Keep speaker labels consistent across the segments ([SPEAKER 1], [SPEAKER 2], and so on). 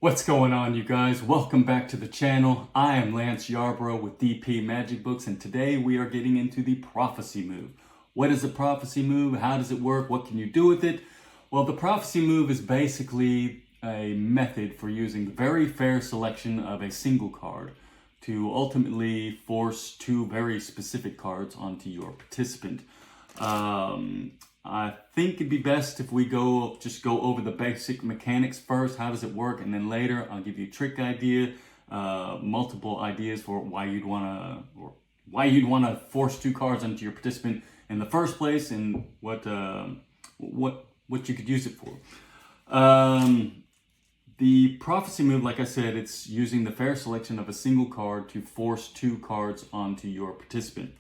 [SPEAKER 1] What's going on, you guys? Welcome back to the channel. I am Lance Yarbrough with DP Magic Books, and today we are getting into the prophecy move. What is a prophecy move? How does it work? What can you do with it? Well, the prophecy move is basically a method for using the very fair selection of a single card to ultimately force two very specific cards onto your participant. I think it'd be best if we go over the basic mechanics first. How does it work? And then later I'll give you a trick idea, multiple ideas for why you'd want to force two cards onto your participant in the first place, and what you could use it for. The prophecy move, like I said, it's using the fair selection of a single card to force two cards onto your participant.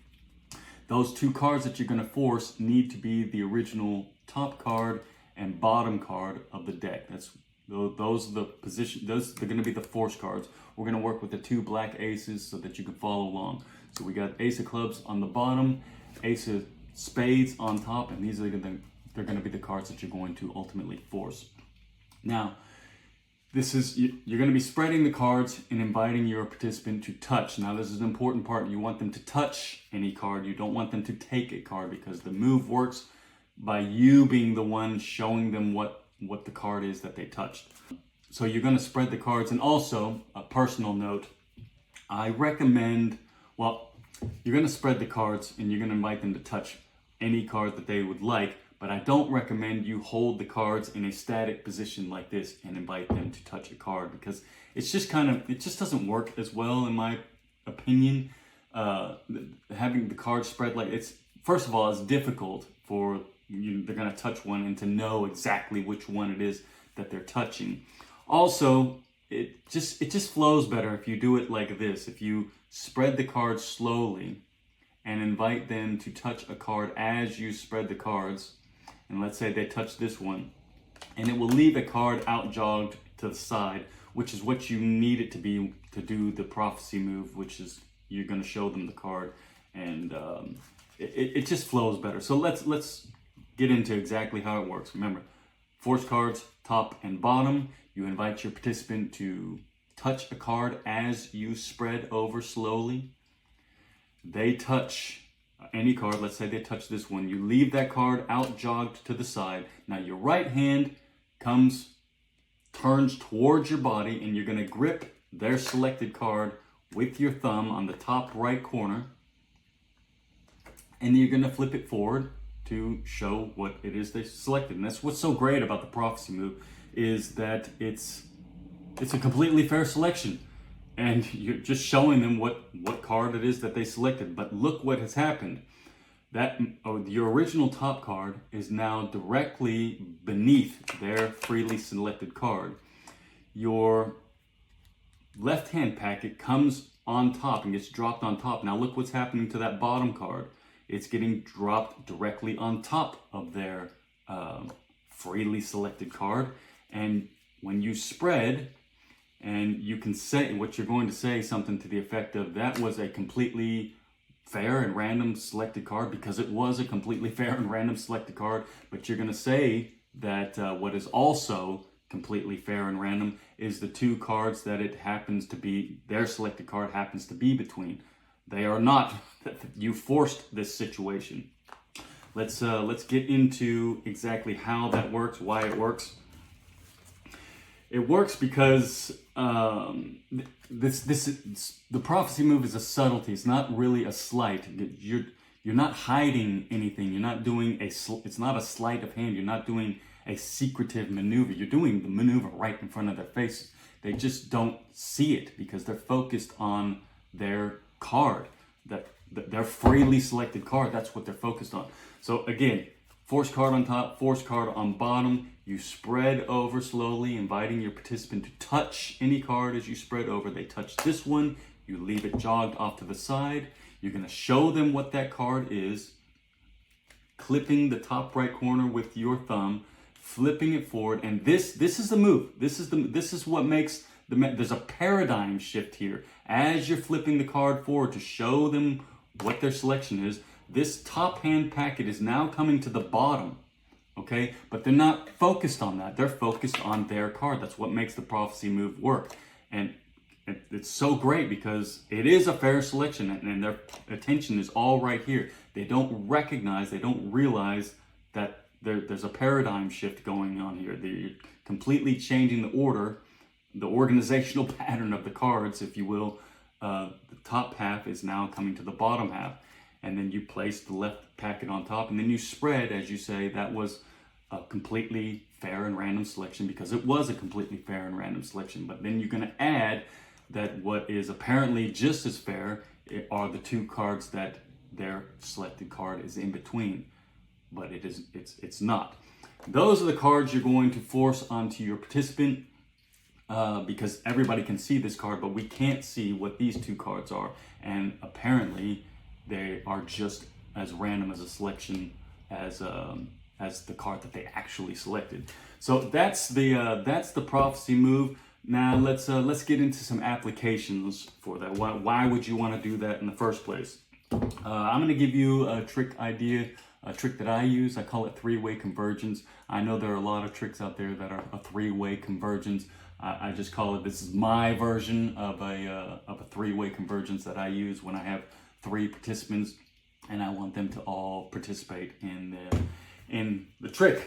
[SPEAKER 1] Those two cards that you're going to force need to be the original top card and bottom card of the deck. Those are the position. Those are going to be the force cards. We're going to work with the two black aces so that you can follow along. So we got ace of clubs on the bottom, ace of spades on top, and these are they're going to be the cards that you're going to ultimately force. Now, you're going to be spreading the cards and inviting your participant to touch. Now, this is an important part. You want them to touch any card. You don't want them to take a card, because the move works by you being the one showing them what the card is that they touched. So you're going to spread the cards. And also, a personal note, I recommend, you're going to spread the cards and you're going to invite them to touch any card that they would like. But I don't recommend you hold the cards in a static position like this and invite them to touch a card, because it just doesn't work as well, in my opinion. Having the cards spread first of all, it's difficult for you. They're going to touch one and to know exactly which one it is that they're touching. Also, it just flows better if you do it like this. If you spread the cards slowly and invite them to touch a card as you spread the cards. And let's say they touch this one, and it will leave a card out jogged to the side, which is what you need it to be to do the prophecy move, which is you're going to show them the card, and it just flows better. So let's get into exactly how it works. Remember, force cards, top and bottom. You invite your participant to touch a card as you spread over slowly. They touch any card. Let's say they touch this one. You leave that card out jogged to the side. Now your right hand turns towards your body, and you're going to grip their selected card with your thumb on the top right corner, and you're going to flip it forward to show what it is they selected. And that's what's so great about the prophecy move, is that it's a completely fair selection. And you're just showing them what card it is that they selected. But look what has happened. Your original top card is now directly beneath their freely selected card. Your left hand packet comes on top and gets dropped on top. Now look what's happening to that bottom card. It's getting dropped directly on top of their freely selected card. And when you spread, and you can say what you're going to say, something to the effect of, that was a completely fair and random selected card, because it was a completely fair and random selected card. But you're going to say that what is also completely fair and random is the two cards that their selected card happens to be between. They are not. You forced this situation. Let's get into exactly how that works, why it works. It works because the prophecy move is a subtlety. It's not really a sleight. You're not hiding anything. You're not doing it's not a sleight of hand. You're not doing a secretive maneuver. You're doing the maneuver right in front of their faces. They just don't see it because they're focused on their card, their freely selected card. That's what they're focused on. So again, force card on top, force card on bottom. You spread over slowly, inviting your participant to touch any card as you spread over. They touch this one. You leave it jogged off to the side. You're going to show them what that card is, clipping the top right corner with your thumb, flipping it forward. And this is the move. This is what makes there's a paradigm shift here. As you're flipping the card forward to show them what their selection is, this top hand packet is now coming to the bottom okay? But they're not focused on that. They're focused on their card. That's what makes the prophecy move work. And it's so great because it is a fair selection, and their attention is all right here. They don't recognize, they don't realize that there's a paradigm shift going on here. They're completely changing the order, the organizational pattern of the cards, if you will. The top half is now coming to the bottom half, and then you place the left packet on top, and then you spread, as you say. That was a completely fair and random selection because it was a completely fair and random selection. But then you're going to add that what is apparently just as fair are the two cards that their selected card is in between, but it's not. Those are the cards you're going to force onto your participant because everybody can see this card, but we can't see what these two cards are, and apparently they are just as random as a selection as the card that they actually selected. So that's the prophecy move. Now let's get into some applications for that. Why would you want to do that in the first place? I'm going to give you a trick idea, a trick that I use. I call it three-way convergence. I know there are a lot of tricks out there that are a three-way convergence. I just call it, this is my version of a three-way convergence that I use when I have three participants and I want them to all participate in the trick.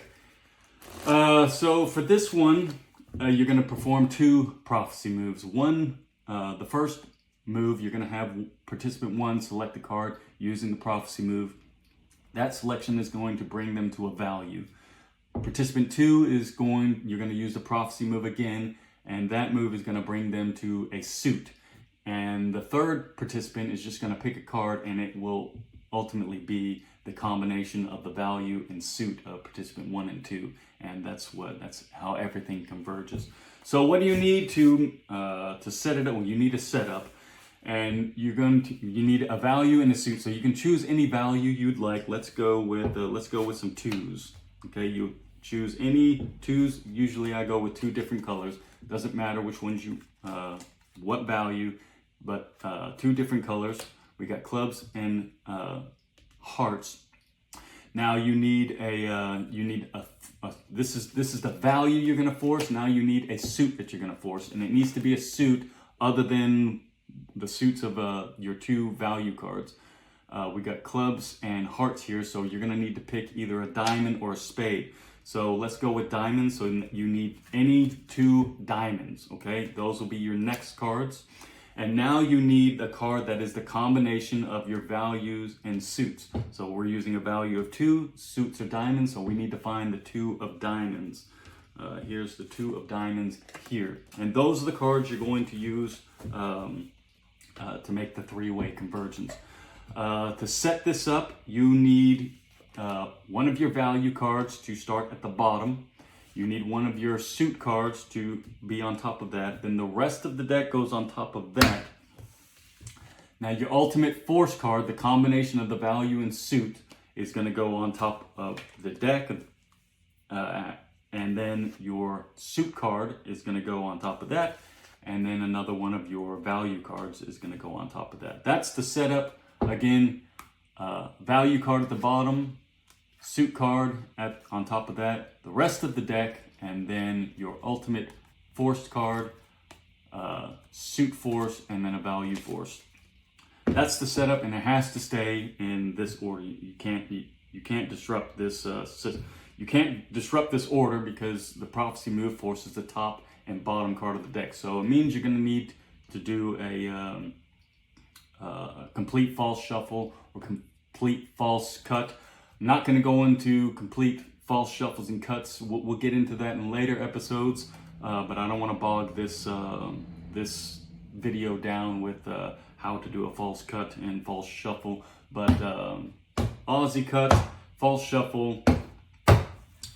[SPEAKER 1] So for this one, you're going to perform two prophecy moves. The first move, you're going to have participant one select the card using the prophecy move. That selection is going to bring them to a value. Participant two you're going to use the prophecy move again, and that move is going to bring them to a suit. And the third participant is just going to pick a card, and it will ultimately be the combination of the value and suit of participant 1 and 2, and that's how everything converges. So what do you need to set it up? Well, you need a setup, and you need a value and a suit. So you can choose any value you'd like. Let's go with some 2s. Okay, you choose any 2s. Usually I go with 2 different colors. Doesn't matter which ones what value, but 2 different colors. We got clubs and hearts. Now you need this is the value you're going to force. Now you need a suit that you're going to force, and it needs to be a suit other than the suits of your 2 value cards. We got clubs and hearts here, so you're going to need to pick either a diamond or a spade. So let's go with diamonds. So you need any 2 diamonds. Okay, those will be your next cards. And now you need a card that is the combination of your values and suits. So we're using a value of 2, suits are diamonds, so we need to find the 2 of diamonds. Here's the 2 of diamonds here. And those are the cards you're going to use to make the three-way convergence. To set this up, you need one of your value cards to start at the bottom. You need one of your suit cards to be on top of that. Then the rest of the deck goes on top of that. Now your ultimate force card, the combination of the value and suit, is going to go on top of the deck. And then your suit card is going to go on top of that. And then another one of your value cards is going to go on top of that. That's the setup. Again, value card at the bottom, suit card on top of that, the rest of the deck, and then your ultimate force card, suit force, and then a value force. That's the setup, and it has to stay in this order. You can't disrupt this. You can't disrupt this order because the prophecy move forces the top and bottom card of the deck. So it means you're going to need to do a complete false shuffle or complete false cut. I'm not going to go into complete false shuffles and cuts. We'll get into that in later episodes, but I don't want to bog this video down with how to do a false cut and false shuffle. But Aussie cut, false shuffle,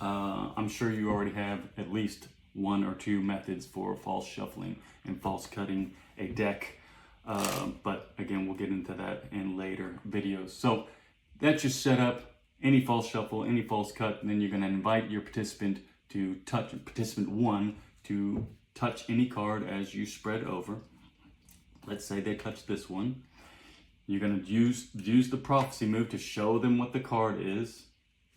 [SPEAKER 1] I'm sure you already have at least 1 or 2 methods for false shuffling and false cutting a deck. But again, we'll get into that in later videos. So that's your setup. Any false shuffle, any false cut, and then you're going to invite your participant to touch, participant 1 to touch any card as you spread over. Let's say they touch this one. You're going to use the prophecy move to show them what the card is.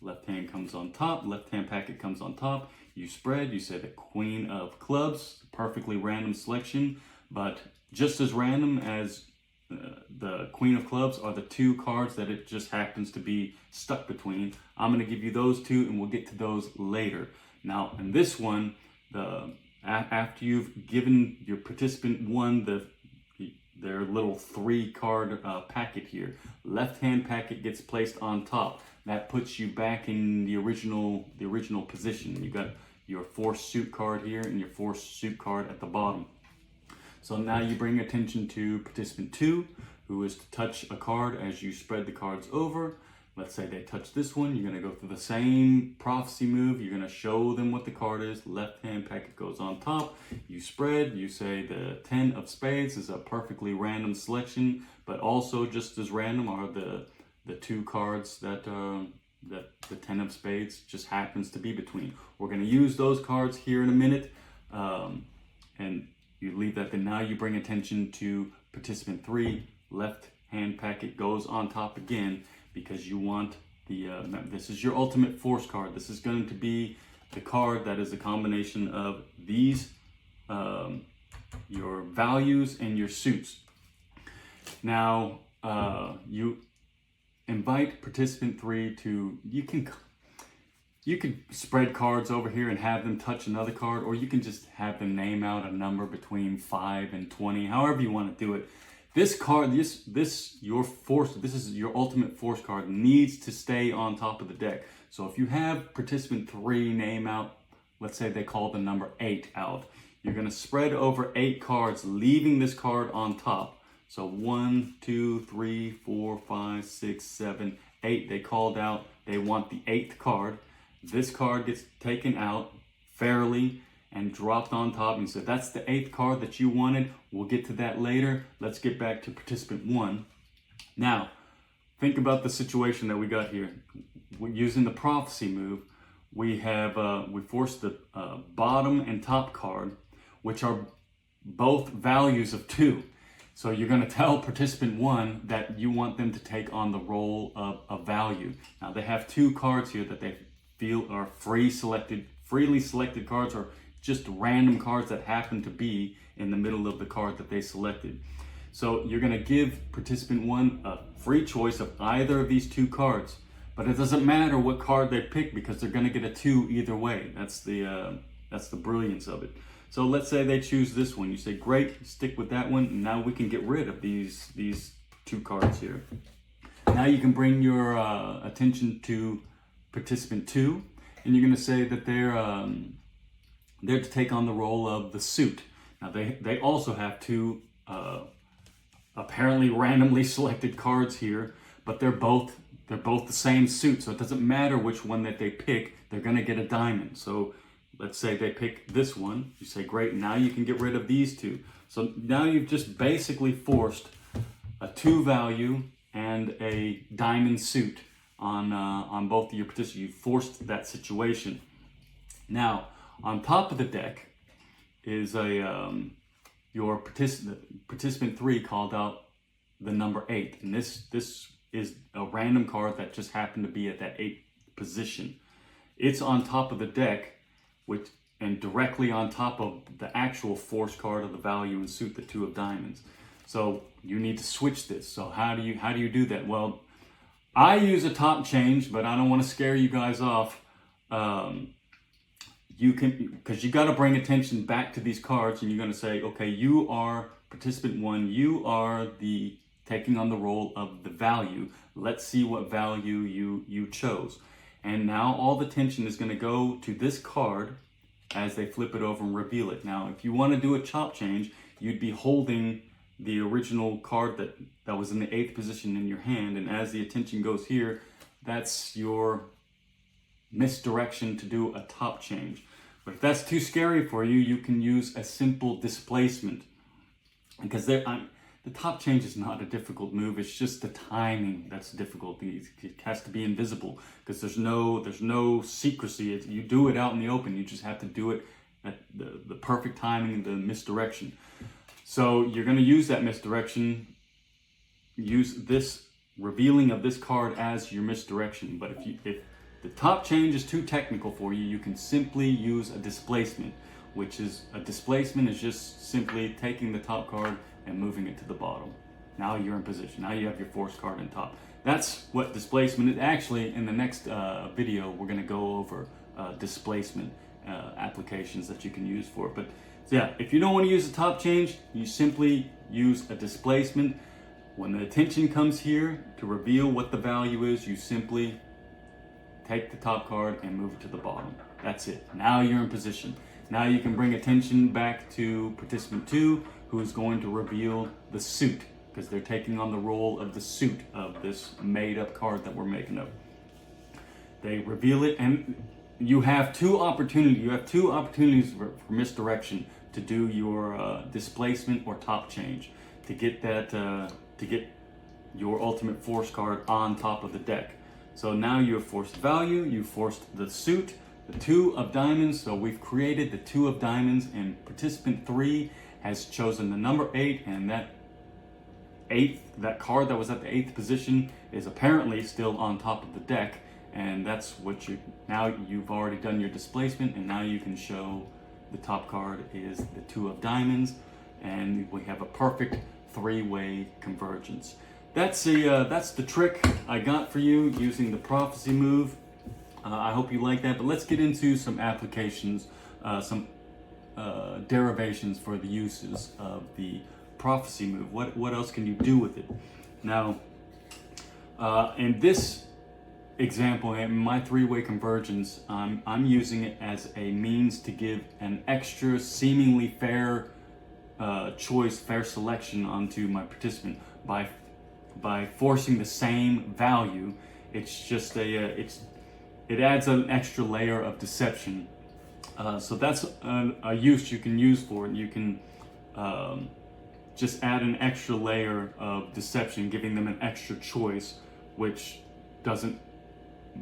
[SPEAKER 1] Left hand comes on top, left hand packet comes on top. You spread, you say the queen of clubs, perfectly random selection, but just as random as the queen of clubs are the two cards that it just happens to be stuck between. I'm going to give you those two and we'll get to those later. Now in this one, after you've given your participant one their little 3-card packet here, left hand packet gets placed on top. That puts you back in the original position. You got your forced suit card here and your forced suit card at the bottom. So now you bring attention to participant 2, who is to touch a card as you spread the cards over. Let's say they touch this one. You're going to go through the same prophecy move. You're going to show them what the card is. Left hand packet goes on top. You spread. You say the 10 of spades is a perfectly random selection, but also just as random are the 2 cards that the 10 of spades just happens to be between. We're going to use those cards here in a minute, and you leave that. Then now you bring attention to participant 3. Left hand packet goes on top again because you want the, this is your ultimate force card. This is going to be the card that is a combination of these, your values and your suits. Now, you invite participant 3 to, you can spread cards over here and have them touch another card, or you can just have them name out a number between 5 and 20, however you want to do it. This card, this is your ultimate force card, needs to stay on top of the deck. So if you have participant 3 name out, let's say they call the number 8 out, you're going to spread over 8 cards, leaving this card on top. So 1, 2, 3, 4, 5, 6, 7, 8. They called out, they want the 8th card. This card gets taken out fairly and dropped on top. And so that's the 8th card that you wanted. We'll get to that later. Let's get back to participant 1. Now, think about the situation that we got here. We're using the prophecy move. We forced the bottom and top card, which are both values of 2. So you're going to tell participant 1 that you want them to take on the role of a value. Now they have 2 cards here that they feel are freely selected cards, or just random cards that happen to be in the middle of the card that they selected. So you're going to give participant 1 a free choice of either of these 2 cards, but it doesn't matter what card they pick because they're going to get a 2 either way. That's the brilliance of it. So let's say they choose this one. You say, great, stick with that one. And now we can get rid of these 2 cards here. Now you can bring your attention to participant 2, and you're going to say that they're to take on the role of the suit. Now they also have 2 apparently randomly selected cards here, but they're both the same suit. So it doesn't matter which one that they pick. They're going to get a diamond. So let's say they pick this one. You say, great, now you can get rid of these 2. So now you've just basically forced a 2 value and a diamond suit on both of your participants. You forced that situation. Now, on top of the deck is your participant 3 called out the number 8. And this is a random card that just happened to be at that 8th position. It's on top of the deck, and directly on top of the actual force card of the value and suit, the 2 of diamonds. So you need to switch this. So how do you do that? Well, I use a top change, but I don't want to scare you guys off. You can, because you got to bring attention back to these cards, and you're going to say, okay, you are participant 1. You are taking on the role of the value. Let's see what value you chose. And now all the attention is going to go to this card as they flip it over and reveal it. Now, if you want to do a chop change, you'd be holding the original card that was in the 8th position in your hand. And as the attention goes here, that's your misdirection to do a top change. But if that's too scary for you, you can use a simple displacement. Because the top change is not a difficult move. It's just the timing that's difficult. It has to be invisible because there's no secrecy. You do it out in the open. You just have to do it at the perfect timing, the misdirection. So you're going to use that misdirection. Use this revealing of this card as your misdirection. But The top change is too technical for you. You can simply use a displacement, which is a displacement is just simply taking the top card and moving it to the bottom. Now you're in position. Now you have your force card on top. That's what displacement is. Actually, in the next video, we're going to go over displacement applications that you can use for it. But so yeah, if you don't want to use the top change, you simply use a displacement. When the attention comes here to reveal what the value is, you simply take the top card and move it to the bottom. That's it. Now you're in position. Now you can bring attention back to participant 2, who is going to reveal the suit, because they're taking on the role of the suit of this made-up card that we're making up. They reveal it, and you have two opportunities. You have two opportunities for misdirection to do your displacement or top change to get that to get your ultimate force card on top of the deck. So now you have forced value. You forced the suit, the 2 of diamonds. So we've created the 2 of diamonds, and participant 3 has chosen the number 8, and that card that was at the 8th position is apparently still on top of the deck, and that's what now you've already done your displacement, and now you can show the top card is the 2 of diamonds, and we have a perfect 3-way convergence. That's the trick I got for you using the prophecy move. I hope you like that, but let's get into some applications, some derivations for the uses of the prophecy move. What else can you do with it? Now, in this example, in my 3-way convergence, I'm using it as a means to give an extra seemingly fair choice, fair selection onto my participant by forcing the same value. It's just it adds an extra layer of deception. So that's a use you can use for it. You can just add an extra layer of deception, giving them an extra choice, which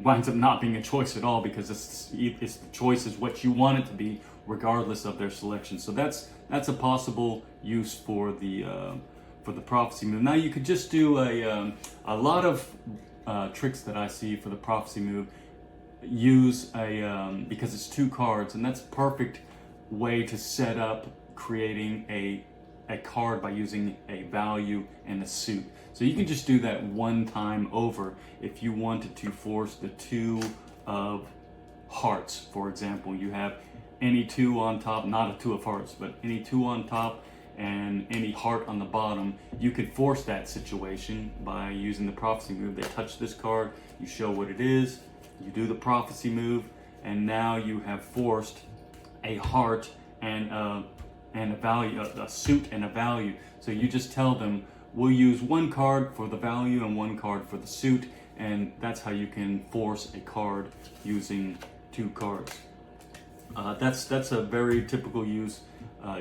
[SPEAKER 1] winds up not being a choice at all, because it's the choice is what you want it to be, regardless of their selection. So that's a possible use for the prophecy move. Now you could just do a lot of tricks that I see for the prophecy move. Use because it's 2 cards, and that's a perfect way to set up creating a card by using a value and a suit. So you can just do that one time over if you wanted to force the 2 of hearts, for example. You have any 2 on top, not a 2 of hearts, but any 2 on top and any heart on the bottom. You could force that situation by using the prophecy move. They touch this card, you show what it is, you do the prophecy move, and now you have forced a heart and a value, a suit and a value. So you just tell them, we'll use 1 card for the value and 1 card for the suit, and that's how you can force a card using 2 cards. That's a very typical use,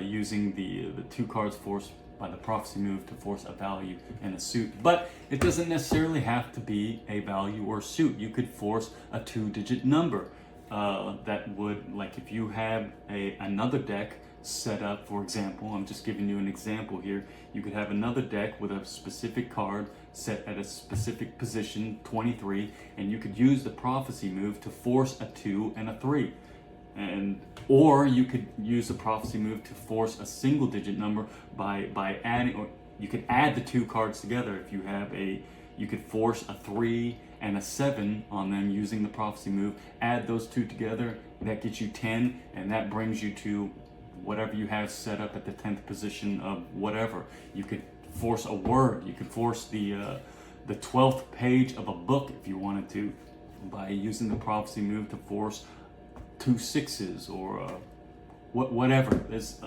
[SPEAKER 1] using the 2 cards forced by the prophecy move to force a value and a suit. But it doesn't necessarily have to be a value or suit. You could force a 2-digit number. That would, like if you have another deck set up, for example, I'm just giving you an example here. You could have another deck with a specific card set at a specific position, 23, and you could use the prophecy move to force a 2 and a 3. Or you could use the prophecy move to force a single-digit number by adding, or you could add the 2 cards together. If you have you could force a 3 and a 7 on them using the prophecy move. Add those 2 together, that gets you 10, and that brings you to whatever you have set up at the 10th position of whatever. You could force a word. You could force the 12th page of a book if you wanted to, by using the prophecy move to force 2 6s or whatever. There's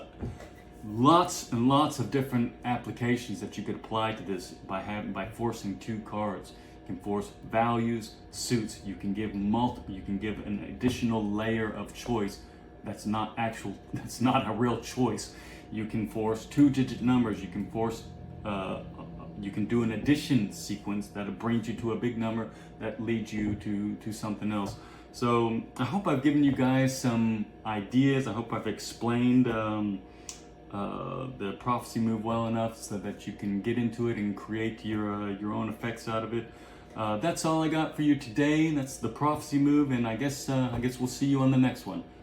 [SPEAKER 1] lots and lots of different applications that you could apply to this by forcing 2 cards. You can force values, suits. You can give You can give an additional layer of choice. That's not a real choice. You can force 2-digit numbers. You can force. You can do an addition sequence that brings you to a big number that leads you to something else. So I hope I've given you guys some ideas. I hope I've explained the prophecy move well enough so that you can get into it and create your own effects out of it. That's all I got for you today. That's the prophecy move, and I guess we'll see you on the next one.